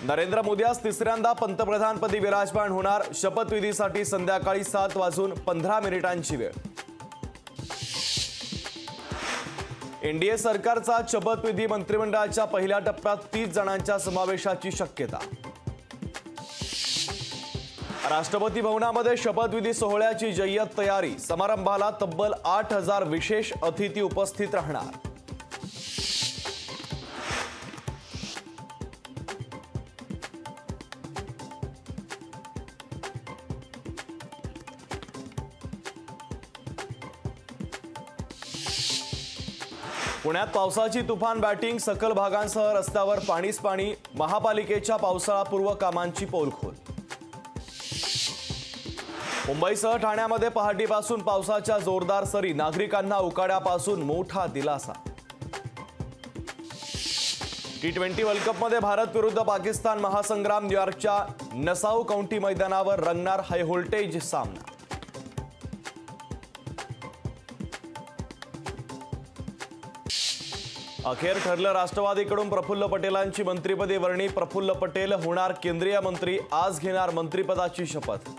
नरेंद्र मोदी आज तिसऱ्यांदा पंतप्रधानपदी विराजमान होणार। शपथविधीसाठी संध्याकाळी 7:15 वेळ। एनडीए सरकारचा शपथविधी मंत्रिमंडळाच्या पहिल्या टप्प्यात 30 जणांच्या समावेशाची शक्यता। राष्ट्रपती भवनामध्ये शपथविधी सोहळ्याची जय्यत तयारी। समारंभाला तब्बल 8000 विशेष अतिथी उपस्थित राहणार। पुण्यात पावसाची तुफान बॅटिंग। सकल भागांसह रस्त्यावर पाणीच पाणी। महापालिकेच्या पावसाळापूर्व कामांची पोलखोल। मुंबईसह ठाण्यामध्ये पहाटेपासून पावसाच्या जोरदार सरी। नागरिकांना उकाड्यापासून मोठा दिलासा। T20 वर्ल्ड कपमध्ये भारत विरुद्ध पाकिस्तान महासंग्राम। न्यूयॉर्कच्या नसाऊ काउंटी मैदानावर रंगणार हाय व्होल्टेज सामना। अखेर ठरलं राष्ट्रवादीकडून प्रफुल्ल पटेलांची मंत्रिपदी वर्णी। प्रफुल्ल पटेल होणार केंद्रीय मंत्री। आज घेणार मंत्रिपदाची शपथ।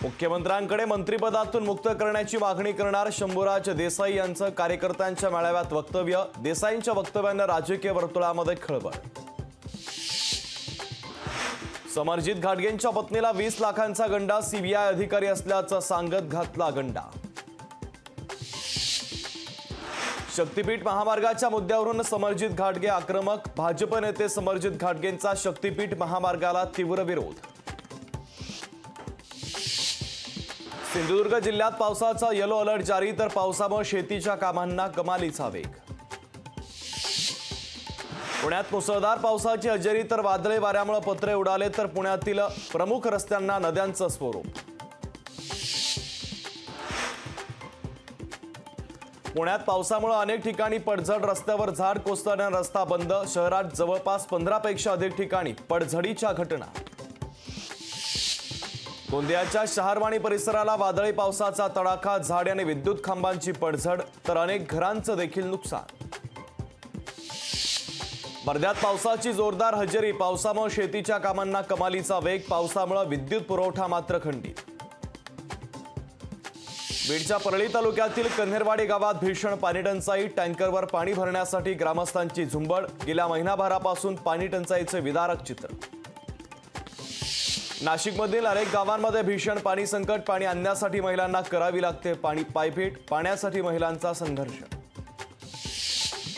मुख्यमंत्र्यांकडे मंत्रिपदातून मुक्त करण्याची मागणी करणार शंभूराज देसाई यांचं कार्यकर्त्यांच्या मेळाव्यात वक्तव्य। देसाईंच्या वक्तव्यानं राजकीय वर्तुळामध्ये खळबळ। समरजित घाटगेंच्या पत्नीला 20 लाखांचा गंडा। सीबीआय अधिकारी असल्याचं सांगत घातला गंडा। शक्तीपीठ महामार्गाच्या मुद्द्यावरून समरजित घाटगे आक्रमक। भाजप नेते समरजित घाटगेंचा शक्तीपीठ महामार्गाला तीव्र विरोध। सिंधुदुर्ग जिल्ह्यात पावसाचा येलो अलर्ट जारी। तर पावसामुळे शेतीच्या कामांना कमालीचा वेग। पुण्यात मुसळधार पावसाची हजेरी। तर वादळी वाऱ्यामुळे पत्रे उडाले। तर पुण्यातील प्रमुख रस्त्यांना नद्यांचं स्वरूप। पुण्यात पावसामुळे अनेक ठिकाणी पडझड। रस्त्यावर झाड कोसळल्याने रस्ता बंद। शहरात जवळपास 15 पेक्षा अधिक ठिकाणी पडझडीच्या घटना। गोंदियाच्या शहारवाणी परिसराला वादळी पावसाचा तडाखा। झाड आणि विद्युत खांबांची पडझड। तर अनेक घरांचं देखील नुकसान। वर्ध्यात पावसाची जोरदार हजेरी। पावसामुळे शेतीच्या कामांना कमालीचा वेग। पावसामुळे विद्युत पुरवठा मात्र खंडित। बीडच्या परळी तालुक्यातील कन्हेरवाडी गावात भीषण पाणीटंचाई। टँकरवर पाणी भरण्यासाठी ग्रामस्थांची झुंबड। गेल्या महिनाभरापासून पाणी टंचाईचे विदारक चित्र। नाशिकमधील अनेक गावांमध्ये भीषण पाणी संकट। पाणी आणण्यासाठी महिलांना करावी लागते पायपीट। पाण्यासाठी महिलांचा संघर्ष।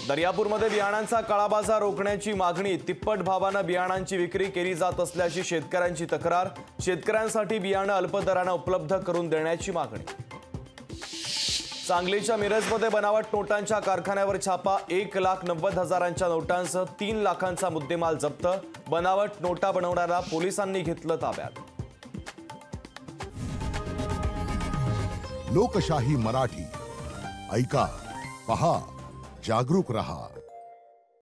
दर्यापूरमध्ये बियाणांचा काळा बाजार रोखण्याची मागणी। तिप्पट भावानं बियाणांची विक्री केली जात असल्याची शेतकऱ्यांची तक्रार। शेतकऱ्यांसाठी बियाणं अल्प दरानं उपलब्ध करून देण्याची मागणी। सांगलीच्या मिरजमध्ये बनावट नोटांच्या कारखान्यावर छापा। 1,90,000च्या नोटांसह 3 लाखांचा मुद्देमाल जप्त। बनावट नोटा बनवणाऱ्या पोलिसांनी घेतलं ताब्यात। लोकशाही मराठी ऐका, पहा, जागरूक रहा।